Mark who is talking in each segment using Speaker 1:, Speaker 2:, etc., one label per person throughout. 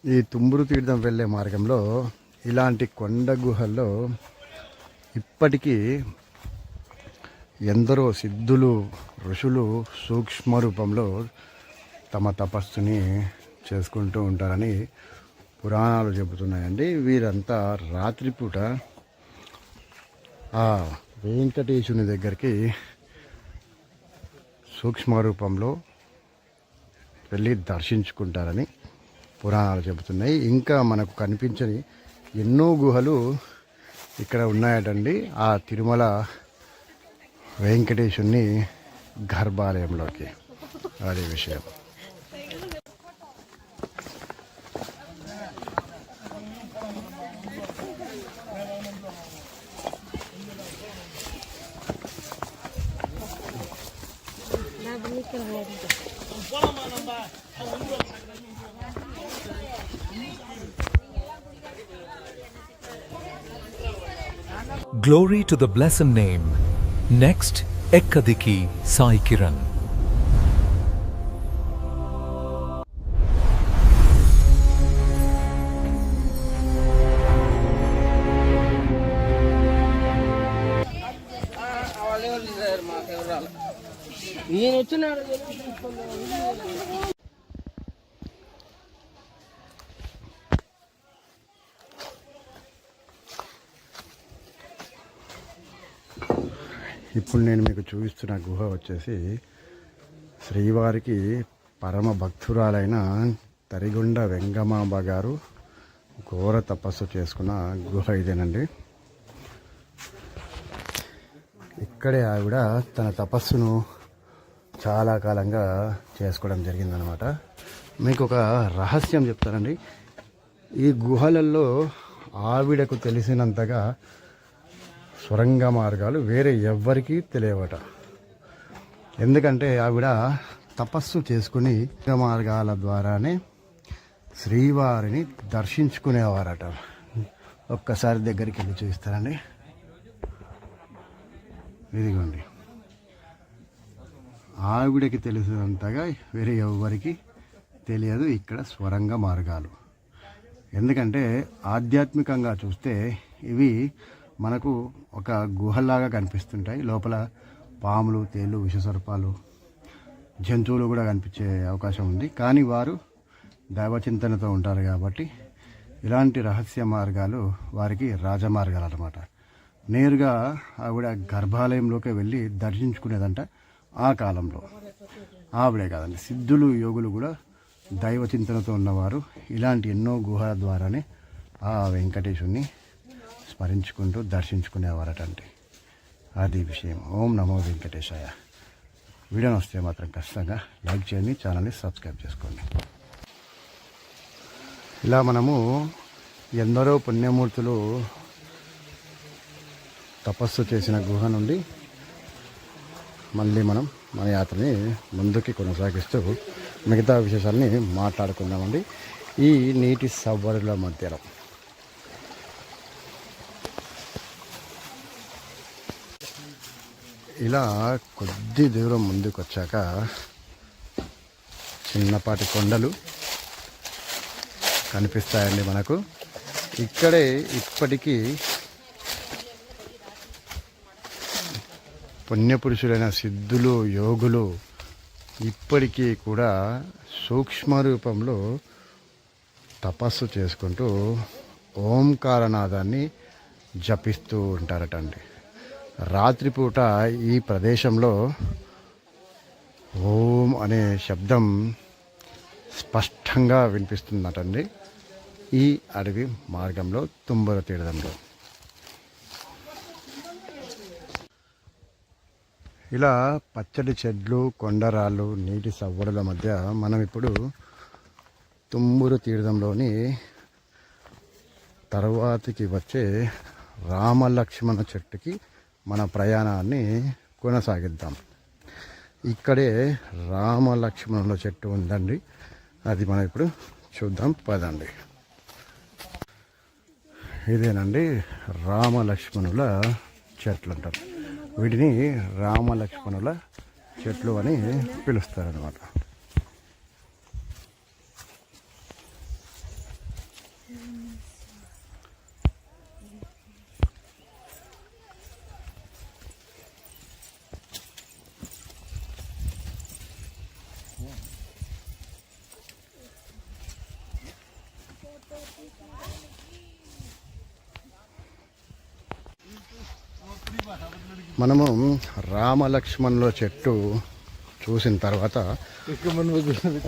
Speaker 1: ఈ తుమ్మూరు తీర్థం వెళ్ళే మార్గంలో ఇలాంటి కొండ గుహల్లో ఇప్పటికీ ఎందరో సిద్ధులు ఋషులు సూక్ష్మ రూపంలో తమ తపస్సుని చేసుకుంటూ ఉంటారని పురాణాలు చెబుతున్నాయండి. వీరంతా రాత్రిపూట ఆ వెంకటేశుని దగ్గరికి సూక్ష్మ రూపంలో వెళ్ళి దర్శించుకుంటారని పురాణాలు చెబుతున్నాయి. ఇంకా మనకు కనిపించని ఎన్నో గుహలు ఇక్కడ ఉన్నాయటండి. ఆ తిరుమల వెంకటేశుని గర్భాలయంలోకి. అదే విషయం.
Speaker 2: Glory to the blessed name. Next, Ekkadiki Sai Kiran.
Speaker 1: ఇప్పుడు నేను మీకు చూపిస్తున్న గుహ వచ్చేసి శ్రీవారికి పరమ భక్తురాలైన తరిగొండ వెంగమాంబ గారు ఘోర తపస్సు చేసుకున్న గుహ ఇదేనండి. ఇక్కడే ఆవిడ తన తపస్సును చాలా కాలంగా చేసుకోవడం జరిగిందనమాట. మీకు ఒక రహస్యం చెప్తానండి. ఈ గుహలలో ఆవిడకు తెలిసినంతగా సొరంగ మార్గాలు వేరే ఎవ్వరికీ తెలియవట. ఎందుకంటే ఆవిడ తపస్సు చేసుకుని మార్గాల ద్వారానే శ్రీవారిని దర్శించుకునేవారట. ఒక్కసారి దగ్గరికి వెళ్ళి చూపిస్తారండి. ఇదిగోండి, ఆవిడకి తెలిసినంతగా వేరే ఎవ్వరికి తెలియదు ఇక్కడ స్వరంగ మార్గాలు. ఎందుకంటే ఆధ్యాత్మికంగా చూస్తే ఇవి మనకు ఒక గుహలాగా కనిపిస్తుంటాయి. లోపల పాములు, తేళ్ళు, విషసర్పాలు, జంతువులు కూడా కనిపించే అవకాశం ఉంది. కానీ వారు దైవచింతనతో ఉంటారు కాబట్టి ఇలాంటి రహస్య మార్గాలు వారికి రాజమార్గాలు అన్నమాట. నేరుగా ఆవిడ గర్భాలయంలోకి వెళ్ళి దర్శించుకునేదంట ఆ కాలంలో. ఆవిడే కాదండి, సిద్ధులు యోగులు కూడా దైవచింతనతో ఉన్నవారు ఇలాంటి ఎన్నో గుహల ద్వారానే ఆ వెంకటేశ్వరుని స్మరించుకుంటూ దర్శించుకునేవారటండి. అది విషయం. ఓం నమో వెంకటేశాయ. వీడియోని వస్తే మాత్రం ఖచ్చితంగా లైక్ చేయండి, ఛానల్ని సబ్స్క్రైబ్ చేసుకోండి. ఇలా మనము ఎందరో పుణ్యమూర్తులు తపస్సు చేసిన గుహ నుండి మళ్ళీ మనం మన యాత్రని ముందుకి కొనసాగిస్తూ మిగతా విశేషాలని మాట్లాడుకుందామండి. ఈ నీటి సవ్వరుల మధ్యలో ఇలా కొద్ది దూరం ముందుకు వచ్చాక చిన్నపాటి కొండలు కనిపిస్తాయండి మనకు. ఇక్కడే ఇప్పటికీ పుణ్యపురుషులైన సిద్ధులు యోగులు ఇప్పటికీ కూడా సూక్ష్మ రూపంలో తపస్సు చేసుకుంటూ ఓంకారనాదాన్ని జపిస్తూ ఉంటారటండి. రాత్రిపూట ఈ ప్రదేశంలో ఓం అనే శబ్దం స్పష్టంగా వినిపిస్తుందటండి. ఈ అడవి మార్గంలో తుమ్మూరు తీర్థంలో ఇలా పచ్చడి చెట్లు, కొండరాళ్ళు, నీటి సవ్వడుల మధ్య మనం ఇప్పుడు తుమ్మూరు తీర్థంలోని తరువాతికి వచ్చే రామలక్ష్మణ చెట్టుకి మన ప్రయాణాన్ని కొనసాగిద్దాం. ఇక్కడే రామలక్ష్మణుల చెట్టు ఉందండి. అది మనం ఇప్పుడు చూద్దాం పదండి. ఇదేనండి రామలక్ష్మణుల చెట్లు అంటారు. వీటిని రామలక్ష్మణుల చెట్లు అని పిలుస్తారనమాట. మనము రామలక్ష్మణుల చెట్టు చూసిన తర్వాత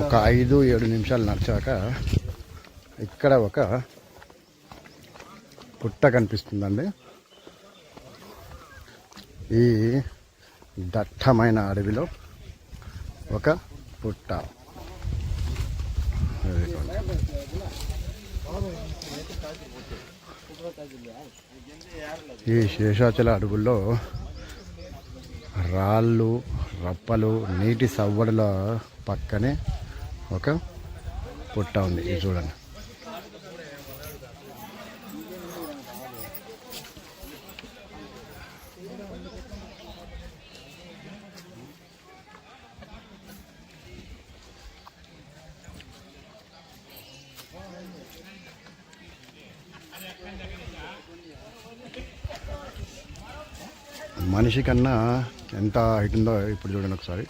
Speaker 1: ఒక 5-7 నిమిషాలు నడిచాక ఇక్కడ ఒక పుట్ట కనిపిస్తుందండి. ఈ దట్టమైన అడవిలో ఒక పుట్ట. ఈ శేషాచల అడవుల్లో రాళ్ళు రప్పలు నీటి సవ్వడుల పక్కనే ఒక పుట్ట ఉంది. ఇది చూడండి. మనిషి కన్నా ఎంత హైట్ ఉందో ఇప్పుడు చూడండి ఒకసారి.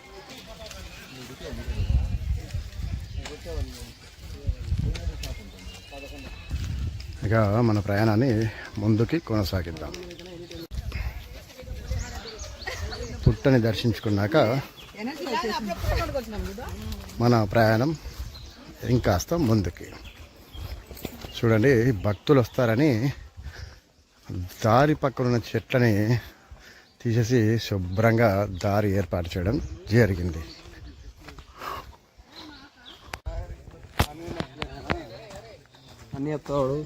Speaker 1: ఇక మన ప్రయాణాన్ని ముందుకి కొనసాగిద్దాం. పుట్టని దర్శించుకున్నాక మన ప్రయాణం ఇంకాస్త ముందుకి. చూడండి, భక్తులు వస్తారని దారి పక్కన ఉన్న చెట్లని తీసేసి శుభ్రంగా దారి ఏర్పాటు చేయడం జరిగింది.
Speaker 3: అన్నీ ఎత్తాడు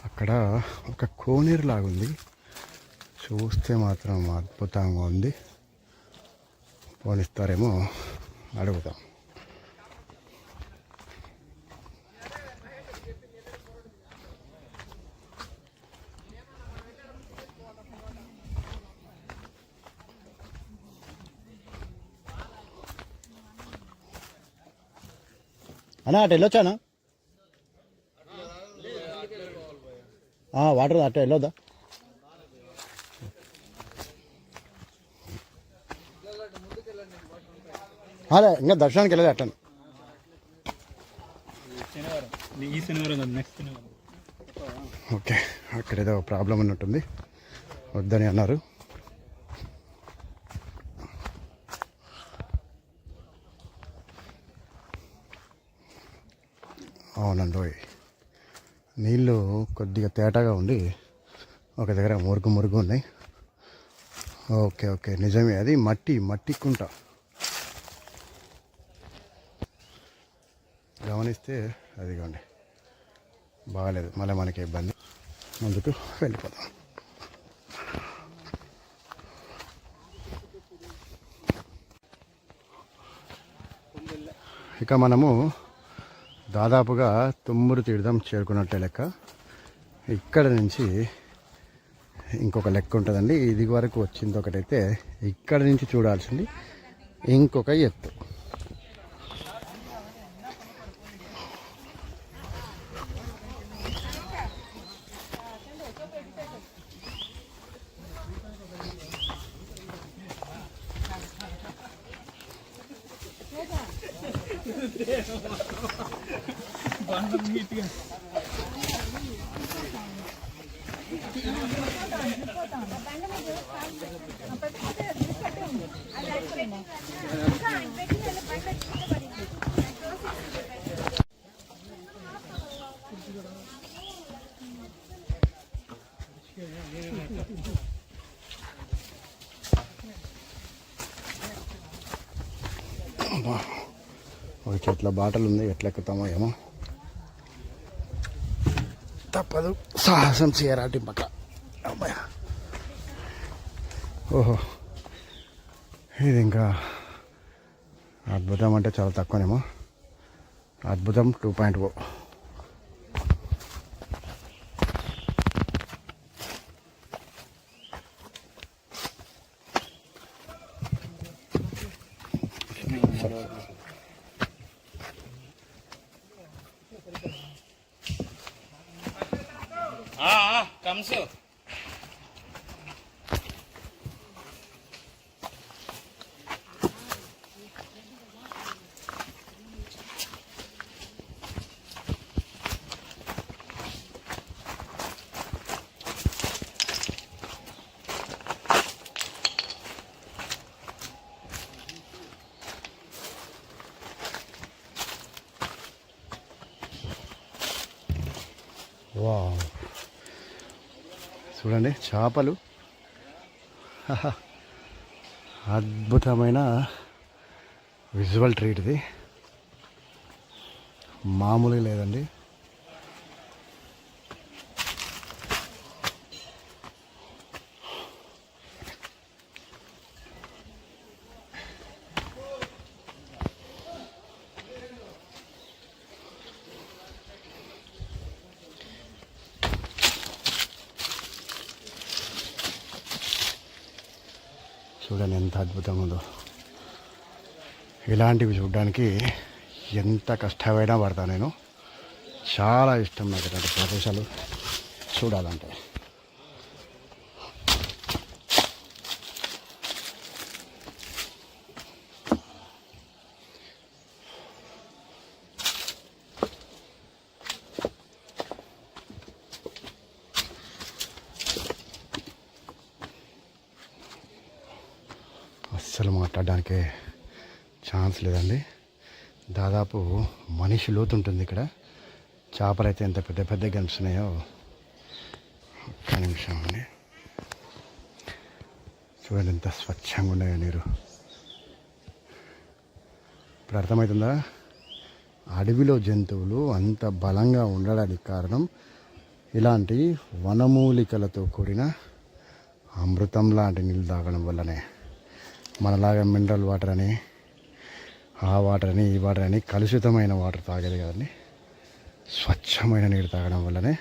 Speaker 1: అక్కడ ఒక కోనేరు లాగుంది. చూస్తే మాత్రం అద్భుతంగా ఉంది. పోనిస్తారేమో అడుగుతాం. అన్నా అటు వెళ్ళొచ్చానా? వాటర్ అటు వెళ్ళొద్దా? అదే ఇంకా దర్శనానికి వెళ్ళదు అట్టను. ఓకే, అక్కడ ఏదో ప్రాబ్లం ఉన్నట్టుంది, వద్దని అన్నారు. అవునండి, నీళ్ళు కొద్దిగా తేటగా ఉండి ఒక దగ్గర మురుగు ఉన్నాయి. ఓకే ఓకే, నిజమే, అది మట్టి కుంట. గమనిస్తే అదిగోండి, బాగాలేదు. మళ్ళీ మనకి ఇబ్బంది. ముందుకు వెళ్ళిపోదాం. ఇక మనము దాదాపుగా తుమ్మూరు తీర్థం చేరుకున్నట్టే లెక్క. ఇక్కడ నుంచి ఇంకొక లెక్క ఉంటుందండి. ఇది వరకు వచ్చింది ఒకటైతే, ఇక్కడ నుంచి చూడాల్సింది ఇంకొక ఎత్తు. ఒక చెట్ల బాటలు ఉంది, ఎట్లా ఎక్కుతామో ఏమో, తప్పదు, సాహసం చేయరాటి పక్క. అమ్మాయ, ఓహో, ఇది ఇంకా అద్భుతం అంటే చాలా తక్కువనేమో. అద్భుతం 2.0.
Speaker 4: కమ్స్
Speaker 1: వావ్, చూడండి చేపలు. అద్భుతమైన విజువల్ ట్రీట్ ఇది, మామూలుగా లేదండి. చూడండి ఎంత అద్భుతంగా ఉందో. ఇలాంటివి చూడడానికి ఎంత కష్టమైనా పడతా నేను. చాలా ఇష్టం నాకు ఇలాంటి ప్రదేశాలు చూడాలంటే. అస్సలు మాట్లాడడానికి ఛాన్స్ లేదండి. దాదాపు మనిషి లోతు ఉంటుంది ఇక్కడ. చేపలు అయితే ఎంత పెద్ద పెద్దగా కనిపిస్తున్నాయో. ఒక్క నిమిషం అండి, చూడండి ఎంత స్వచ్ఛంగా ఉన్నాయో నీరు. ఇప్పుడు అర్థమవుతుందా అడవిలో జంతువులు అంత బలంగా ఉండడానికి కారణం ఇలాంటి వనమూలికలతో కూడిన అమృతం లాంటి నీళ్ళు తాగడం వల్లనే. మనలాగా మినరల్ వాటర్ అని, ఆ వాటర్ అని, ఈ వాటర్ అని కలుషితమైన వాటర్ తాగేది కదండి. స్వచ్ఛమైన నీరు తాగడం వల్లనే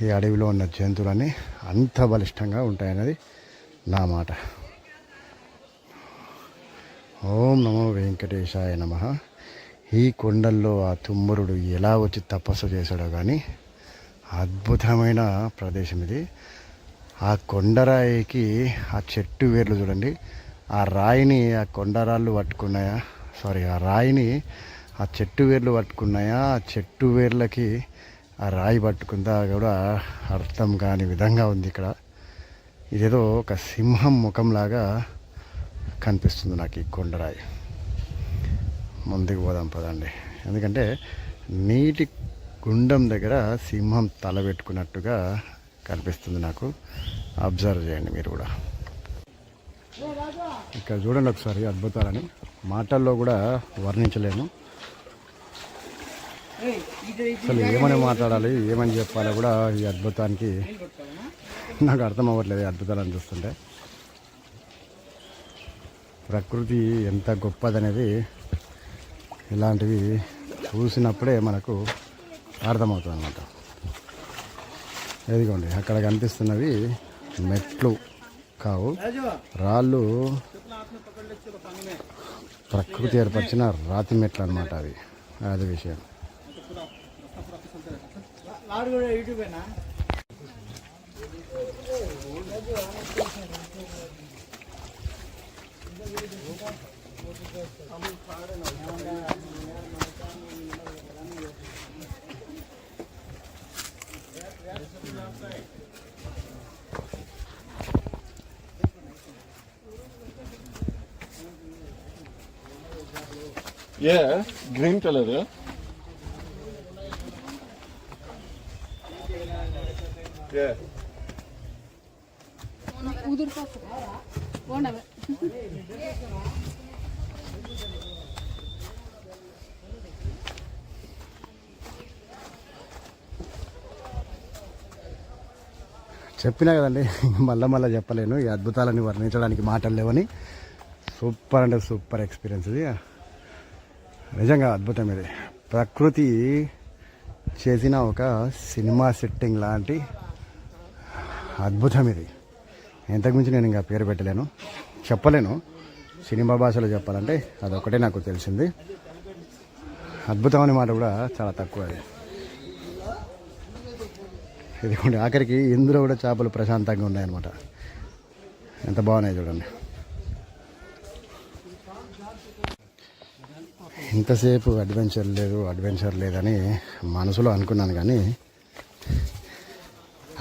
Speaker 1: ఈ అడవిలో ఉన్న జంతువులన్నీ అంత బలిష్టంగా ఉంటాయన్నది నా మాట. ఓం నమో వెంకటేశాయ నమః. ఈ కొండల్లో ఆ తుమ్మరుడు ఎలా వచ్చి తపస్సు చేశాడో కానీ అద్భుతమైన ప్రదేశం ఇది. ఆ కొండరాయికి ఆ చెట్టు వేర్లు చూడండి. ఆ రాయిని ఆ కొండరాళ్ళు పట్టుకున్నాయా, ఆ రాయిని ఆ చెట్టు వేర్లు పట్టుకున్నాయా, ఆ చెట్టు వేర్లకి ఆ రాయి పట్టుకుందా కూడా అర్థం కాని విధంగా ఉంది ఇక్కడ. ఇదేదో ఒక సింహం ముఖంలాగా కనిపిస్తుంది నాకు ఈ కొండరాయి. ముందుకు పోదాం పదండి. ఎందుకంటే నీటి గుండం దగ్గర సింహం తల పెట్టుకున్నట్టుగా కనిపిస్తుంది నాకు. అబ్జర్వ్ చేయండి మీరు కూడా. ఇక్కడ చూడండి ఒకసారి అద్భుతాలని మాటల్లో కూడా వర్ణించలేను. అసలు ఏమని మాట్లాడాలి, ఏమని చెప్పాలో కూడా ఈ అద్భుతానికి నాకు అర్థం అవ్వట్లేదు. ఈ అద్భుతాలను చూస్తుంటే ప్రకృతి ఎంత గొప్పదనేది ఇలాంటివి చూసినప్పుడే మనకు అర్థమవుతుంది అన్నమాట. ఎదిగోండి అక్కడ కనిపిస్తున్నవి మెట్లు కావు, రాళ్ళు ప్రకృతి ఏర్పరిచిన రాతి మెట్లు అన్నమాట అవి. అది విషయం.
Speaker 5: Yeah, green color, yeah? Yeah.
Speaker 6: उधर का कौन है?
Speaker 1: చెప్పినా కదండి, మళ్ళీ చెప్పలేను. ఈ అద్భుతాలని వర్ణించడానికి మాటలు లేవని. సూపర్ అంటే సూపర్ ఎక్స్పీరియన్స్ ఇది. నిజంగా అద్భుతం ఇది. ప్రకృతి చేసిన ఒక సినిమా సెట్టింగ్ లాంటి అద్భుతం ఇది. ఇంతకుమించి నేను ఇంకా పేరు పెట్టలేను, చెప్పలేను. సినిమా భాషలో చెప్పాలంటే అదొకటే నాకు తెలిసింది. అద్భుతం అనే మాట కూడా చాలా తక్కువ. అది ఇదిగోండి, ఆఖరికి ఇందులో కూడా చేపలు ప్రశాంతంగా ఉన్నాయన్నమాట. ఎంత బాగున్నాయి చూడండి. ఇంతసేపు అడ్వెంచర్ లేదని మనసులో అనుకున్నాను, కానీ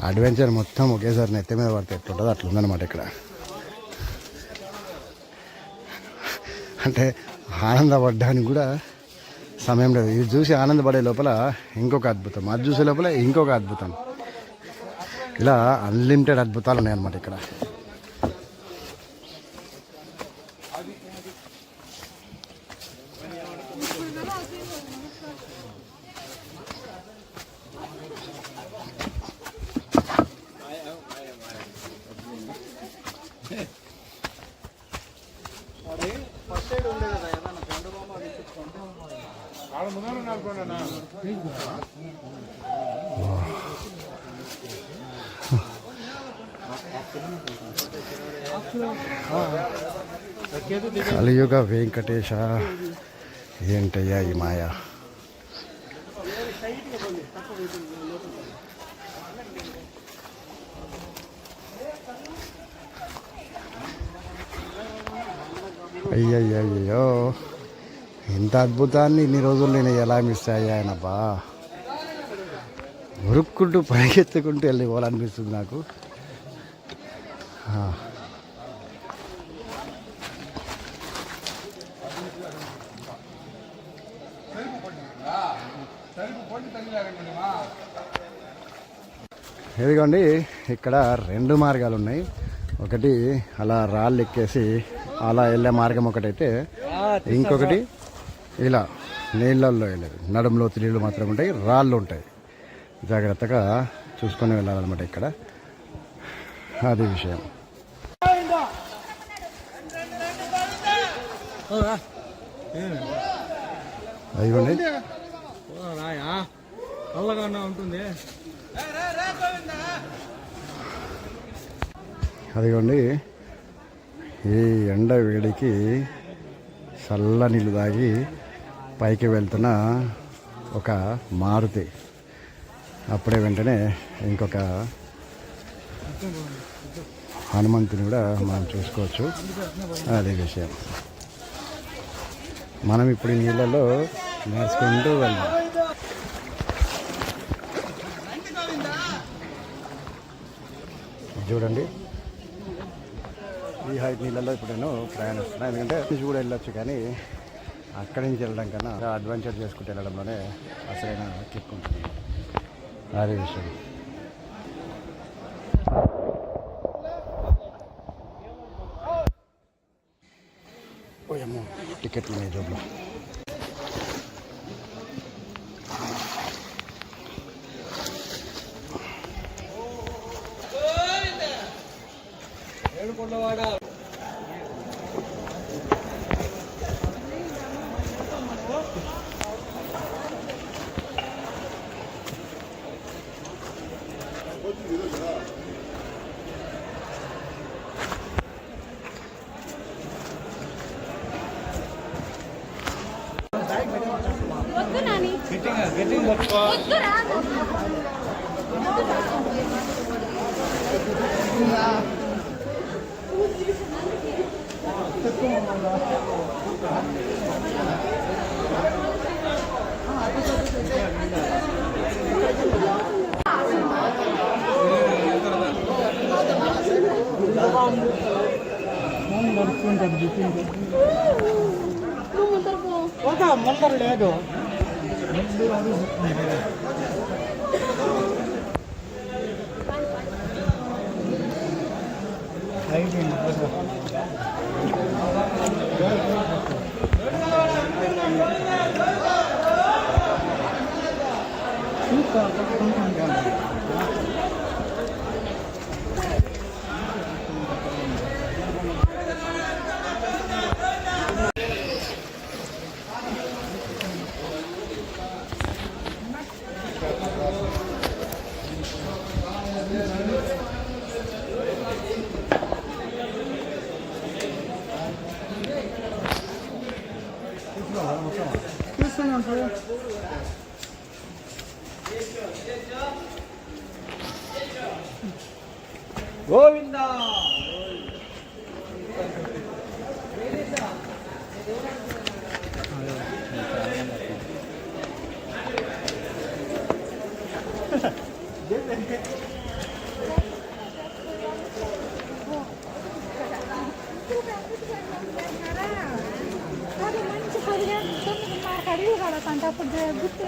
Speaker 1: అడ్వెంచర్ మొత్తం ఒకేసారి నెత్తి మీద పడితే ఎట్లుంటుందో అట్లుందనమాట ఇక్కడ. అంటే ఆనందపడ్డానికి కూడా సమయం లేదు. ఇది చూసి ఆనందపడే లోపల ఇంకొక అద్భుతం, అది చూసే లోపల ఇంకొక అద్భుతం, ఇలా అన్లిమిటెడ్ అద్భుతాలు ఉన్నాయన్నమాట ఇక్కడ. కలియుగ వెంకటేశ, ఏంటయ్యా ఈ మాయ. అయ్యయ్యో, ఇంత అద్భుతాన్ని ఇన్ని రోజులు నేను ఎలా మిస్ అయ్యానబ్బా. ఉరుక్కుంటూ పరిగెత్తుకుంటూ వెళ్ళి పోవాలనిపిస్తుంది నాకు. ఇదిగోండి, ఇక్కడ 2 మార్గాలు ఉన్నాయి. ఒకటి అలా రాళ్ళు ఎక్కేసి అలా వెళ్ళే మార్గం ఒకటైతే, ఇంకొకటి ఇలా నీళ్ళల్లో వెళ్ళేది. నడుములో నీళ్ళు మాత్రం ఉంటాయి, రాళ్ళు ఉంటాయి. జాగ్రత్తగా చూసుకొని వెళ్ళాలన్నమాట ఇక్కడ. అది విషయం. అదిగోండి,
Speaker 3: ఉంటుంది.
Speaker 1: అదిగోండి, ఈ ఎండ వేడికి చల్ల నీళ్ళు తాగి పైకి వెళ్తున్న ఒక మారుతి. అప్పుడే వెంటనే ఇంకొక హనుమంతుని కూడా మనం చూసుకోవచ్చు. అదే విషయం. మనం ఇప్పుడు ఈ నీళ్ళలో నడుచుకుంటూ వెళ్దాం. చూడండి, ఈ హైట్ నీళ్ళలో ఇప్పుడు నేను ప్రయాణిస్తున్నాను. ఎందుకంటే నుంచి కూడా వెళ్ళొచ్చు, కానీ అక్కడి నుంచి వెళ్ళడం కన్నా అడ్వెంచర్ చేసుకుంటూ వెళ్ళడంలోనే అసలైన కిక్ ఉంటుంది. అదే విషయం. ఓయమ్మో, టికెట్లు ఉన్నాయి జోబులో.
Speaker 3: ముందర లేదు. ఉంటుంది. గోవిందా
Speaker 4: అది మంచి 15 మార్క్ అడిగి కడకంటే అప్పుడు గుర్తు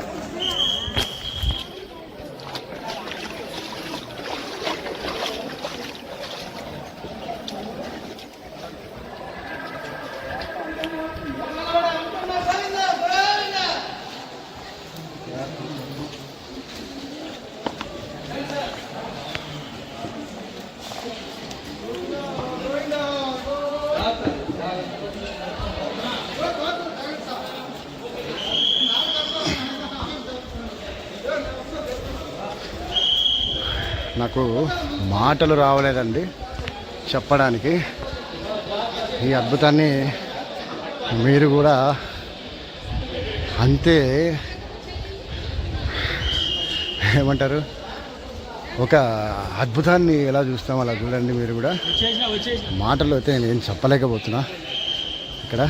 Speaker 1: నాకు మాటలు రావలేదండి చెప్పడానికి. ఈ అద్భుతాన్ని మీరు కూడా అంతే ఏమంటారు, ఒక అద్భుతాన్ని ఎలా చూస్తాం అలా చూడండి మీరు కూడా. మాటలు అయితే నేను చెప్పలేకపోతున్నా ఇక్కడ.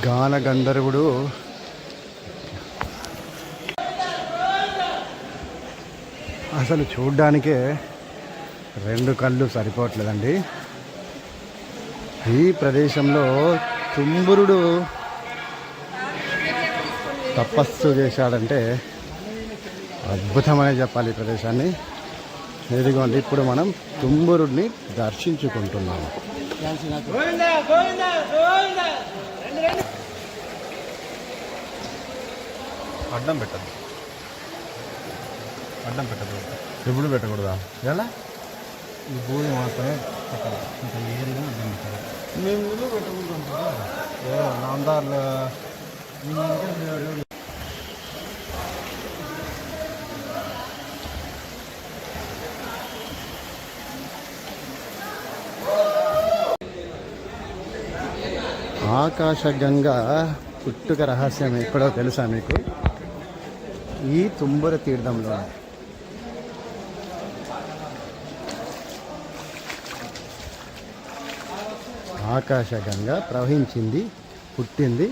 Speaker 1: గాన గంధర్వుడు అసలు చూడ్డానికే 2 కళ్ళు సరిపోవట్లేదండి. ఈ ప్రదేశంలో తుంబురుడు తపస్సు చేశాడంటే అద్భుతమనే చెప్పాలి ఈ ప్రదేశాన్ని. ఇదిగోండి ఇప్పుడు మనం తుంబురుడిని దర్శించుకుంటున్నాము.
Speaker 5: అడ్డం పెట్టద్దు, ఎప్పుడు పెట్టకూడదా? ఎలా
Speaker 3: ఈ భూమి మాత్రమే పెట్టాలి, ఇంకా ఏరిగా అడ్డం పెట్టాలి. మేము ఇల్లు పెట్టకూడదు అంటారా? నామదారులు
Speaker 1: ఆకాశగంగా పుట్టుక రహస్యం ఎక్కడో తెలుసా మీకు? ఈ తుంబుర తీర్థంలో. ఆకాశగంగా ప్రవహించింది, పుట్టింది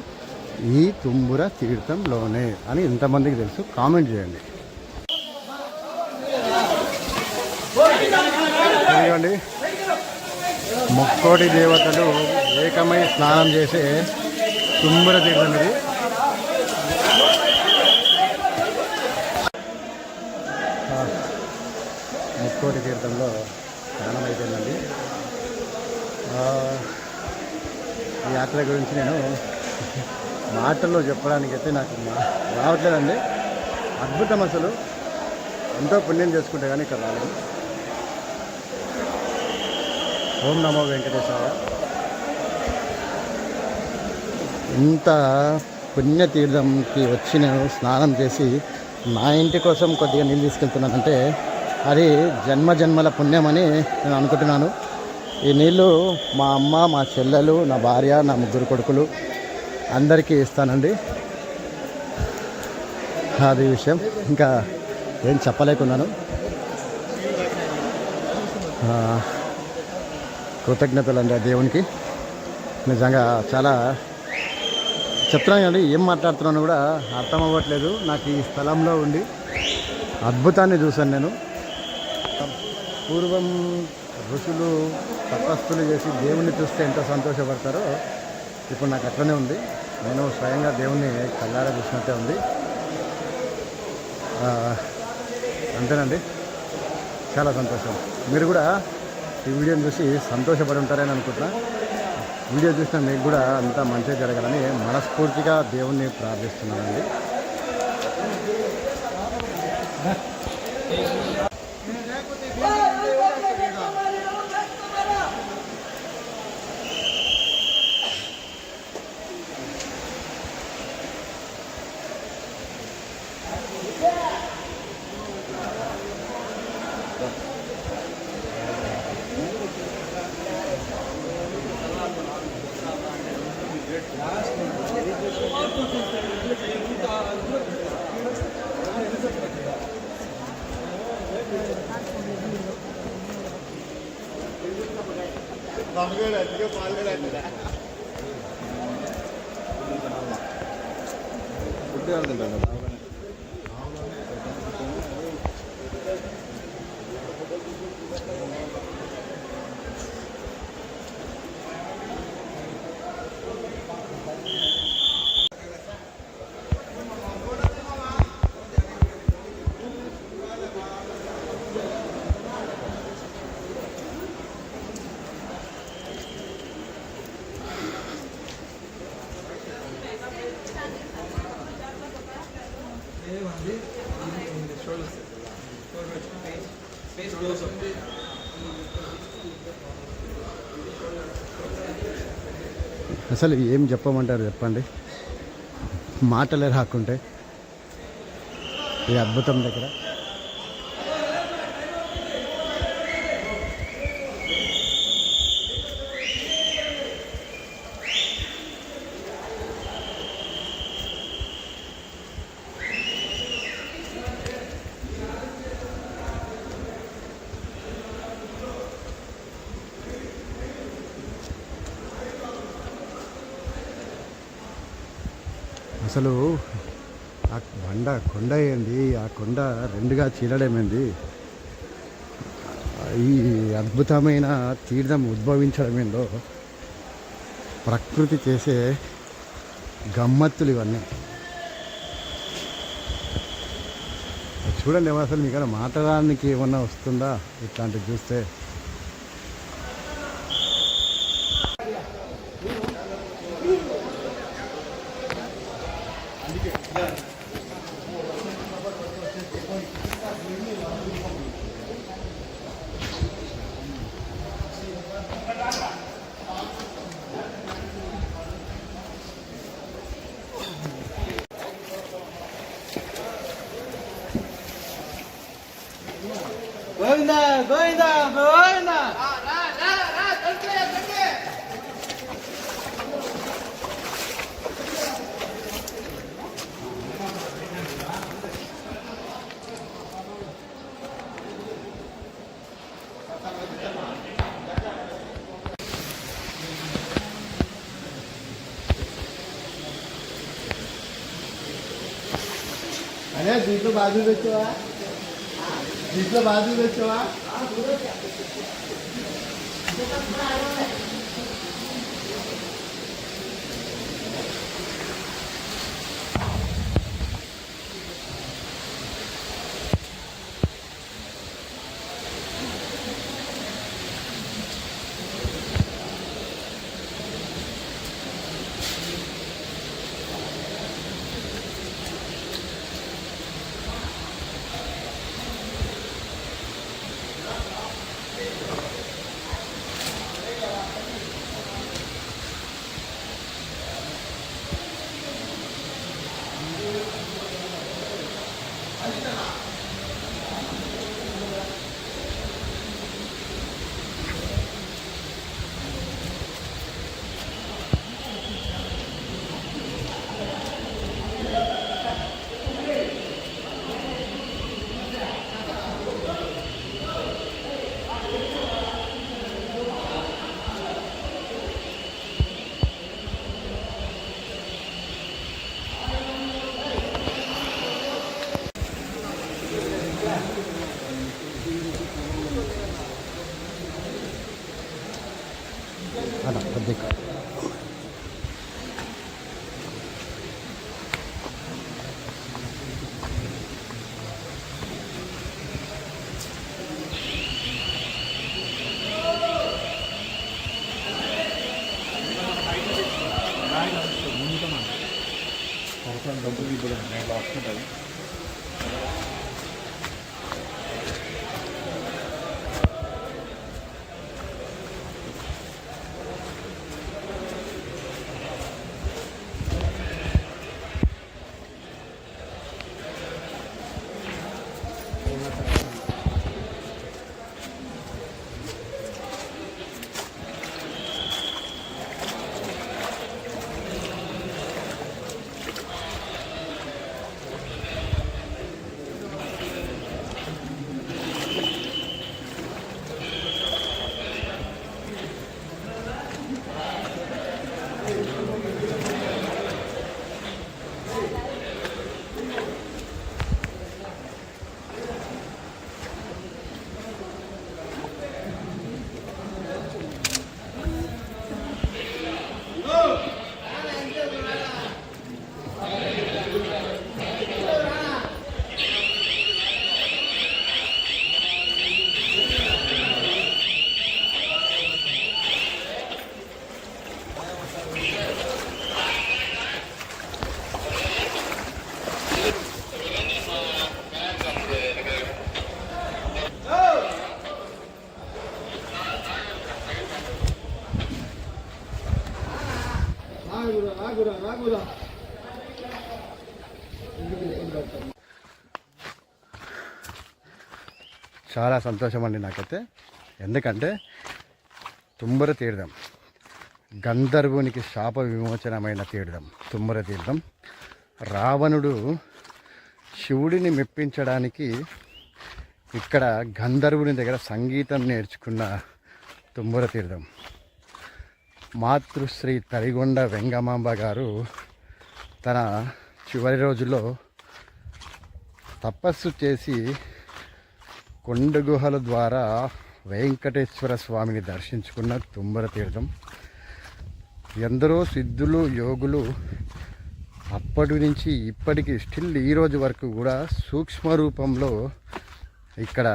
Speaker 1: ఈ తుంబుర తీర్థంలోనే అని ఎంతమందికి తెలుసు కామెంట్ చేయండి. ఇదిగోండి ముక్కోటి దేవతలు ఏకమై స్నానం చేసే తుంబుర తీర్థం ఇది. ముక్కోటి తీర్థంలో స్నానం అయిపోయిందండి. ఈ యాత్ర గురించి నేను మాటల్లో చెప్పడానికైతే నాకు రావట్లేదండి. అద్భుతం, అసలు ఎంతో పుణ్యం చేసుకుంటే కానీ ఇక్కడ రాలేదు. ఓం నమో వెంకటేశాయ. ఇంత పుణ్యతీర్థంకి వచ్చి నేను స్నానం చేసి నా ఇంటి కోసం కొద్దిగా నీళ్ళు తీసుకెళ్తున్నానంటే అది జన్మజన్మల పుణ్యమని నేను అనుకుంటున్నాను. ఈ నీళ్ళు మా అమ్మ, మా చెల్లెలు, నా భార్య, నా 3 కొడుకులు అందరికీ ఇస్తానండి. అది విషయం, ఇంకా ఏం చెప్పలేకున్నాను. కృతజ్ఞతలు అండి ఆ దేవునికి. నిజంగా చాలా చెప్తున్నాను కానీ ఏం మాట్లాడుతున్నాను కూడా అర్థం అవ్వట్లేదు. నాకు ఈ స్థలంలో ఉండి అద్భుతాన్ని చూశాను నేను. పూర్వం ఋషులు తపస్సులు చేసి దేవుణ్ణి చూస్తే ఎంత సంతోషపడతారో ఇప్పుడు నాకు అట్లనే ఉంది. నేను స్వయంగా దేవుణ్ణి కళ్ళారా చూసినట్టే ఉంది. అంతేనండి, చాలా సంతోషం. మీరు కూడా ఈ వీడియోని చూసి సంతోషపడి ఉంటారని అనుకుంటున్నా. వీడియో చూసిన మీకు కూడా అంతా మంచిగా జరగాలని మనస్ఫూర్తిగా దేవుణ్ణి ప్రార్థిస్తున్నానండి. అసలు ఏం చెప్పమంటారు చెప్పండి, మాటలే రాకుంటే ఈ అద్భుతం దగ్గర. అసలు ఆ కొండ ఏంది, ఆ కొండ రెండుగా చీలడమేంది, ఈ అద్భుతమైన తీర్థం ఉద్భవించడం ఏందో ప్రకృతి చేసే గమ్మత్తులు ఇవన్నీ. చూడండి అసలు మీకు మాట్లాడడానికి ఏమన్నా వస్తుందా ఇట్లాంటివి చూస్తే.
Speaker 3: గోవిందా గోవిందా గోవిందా. అదే దీంట్లో బాజు తెచ్చావా, దీంట్లో బాజు తెచ్చావా.
Speaker 1: అలా పెద్ద చాలా సంతోషం అండి నాకైతే. ఎందుకంటే తుమ్మర తీర్థం గంధర్వునికి శాప విమోచనమైన తీర్థం తుమ్మర తీర్థం. రావణుడు శివుడిని మెప్పించడానికి ఇక్కడ గంధర్వుని దగ్గర సంగీతం నేర్చుకున్న తుమ్మర తీర్థం. మాతృశ్రీ తరిగొండ వెంగమాంబ గారు తన చివరి రోజుల్లో తపస్సు చేసి కొండ గుహల ద్వారా వెంకటేశ్వర స్వామిని దర్శించుకున్న తుమ్మర తీర్థం. ఎందరో సిద్ధులు యోగులు అప్పటి నుంచి ఇప్పటికి స్టిల్ ఈరోజు వరకు కూడా సూక్ష్మ రూపంలో ఇక్కడ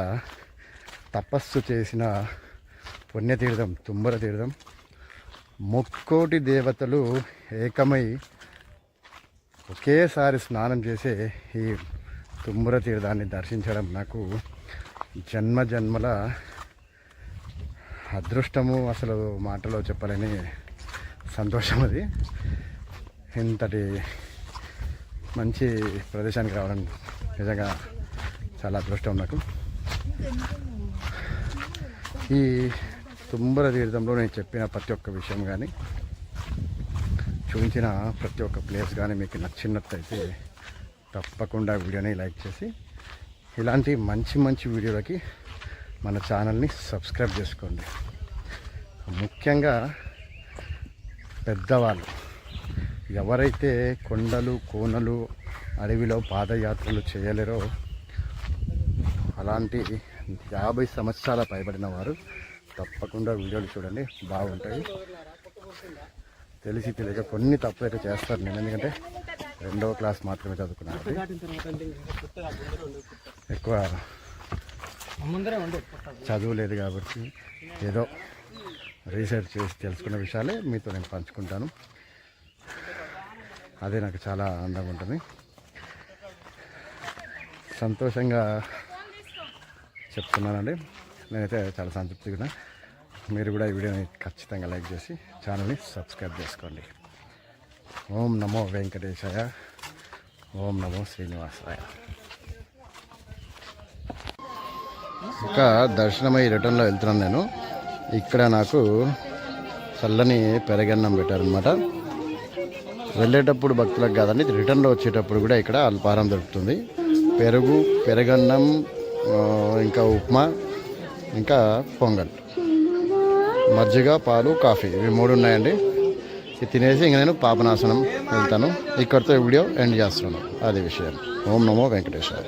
Speaker 1: తపస్సు చేసిన పుణ్యతీర్థం తుమ్మర తీర్థం. ముక్కోటి దేవతలు ఏకమై ఒకేసారి స్నానం చేసే ఈ తుమ్మర తీర్థాన్ని దర్శించడం నాకు జన్మ జన్మల అదృష్టము. అసలు మాటలో చెప్పలేని సంతోషం అది. ఇంతటి మంచి ప్రదేశానికి రావడం నిజంగా చాలా అదృష్టం నాకు. ఈ తుమ్మర తీర్థంలో నేను చెప్పిన ప్రతి ఒక్క విషయం కానీ చూపించిన ప్రతి ఒక్క ప్లేస్ కానీ మీకు నచ్చినట్టయితే తప్పకుండా వీడియోని లైక్ చేసి ఇలాంటి మంచి మంచి వీడియోలకి మన ఛానల్ని సబ్స్క్రైబ్ చేసుకోండి. ముఖ్యంగా పెద్దవాళ్ళు ఎవరైతే కొండలు కోనలు అడవిలో పాదయాత్రలు చేయలేరో అలాంటి 50 సంవత్సరాల పైబడిన వారు తప్పకుండా వీడియోలు చూడండి, బాగుంటాయి. తెలిసి తెలియక కొన్ని తప్పులైతే చేస్తారు. నేను ఎందుకంటే 2వ క్లాస్ మాత్రమే చదువుకున్నాను, ఎక్కువ చదువు లేదు కాబట్టి ఏదో రీసెర్చ్ చేసి తెలుసుకున్న విషయాలే మీతో నేను పంచుకుంటాను. అదే నాకు చాలా ఆనందంగా ఉంటుంది, సంతోషంగా చెప్తున్నానండి. నేనైతే చాలా సంతృప్తిగా. మీరు కూడా ఈ వీడియోని ఖచ్చితంగా లైక్ చేసి ఛానల్ని సబ్స్క్రైబ్ చేసుకోండి. ఓం నమో వెంకటేశాయ, ఓం నమో శ్రీనివాసాయ. ఇంకా దర్శనమై రిటర్న్లో వెళ్తున్నాను నేను. ఇక్కడ నాకు చల్లని పెరగన్నం పెట్టారనమాట. వెళ్ళేటప్పుడు భక్తులకు కాదండి, రిటర్న్లో వచ్చేటప్పుడు కూడా ఇక్కడ అల్పాహారం దొరుకుతుంది. పెరుగు, పెరగన్నం, ఇంకా ఉప్మా, ఇంకా పొంగల్, మజ్జిగ, పాలు, కాఫీ, ఇవి 3 ఉన్నాయండి. ఇది తినేసి ఇంక నేను పాపనాశనం వెళ్తాను. ఇక్కడితో వీడియో ఎండ్ చేస్తున్నాను. అదే విషయం. ఓం నమో వెంకటేశ్వర.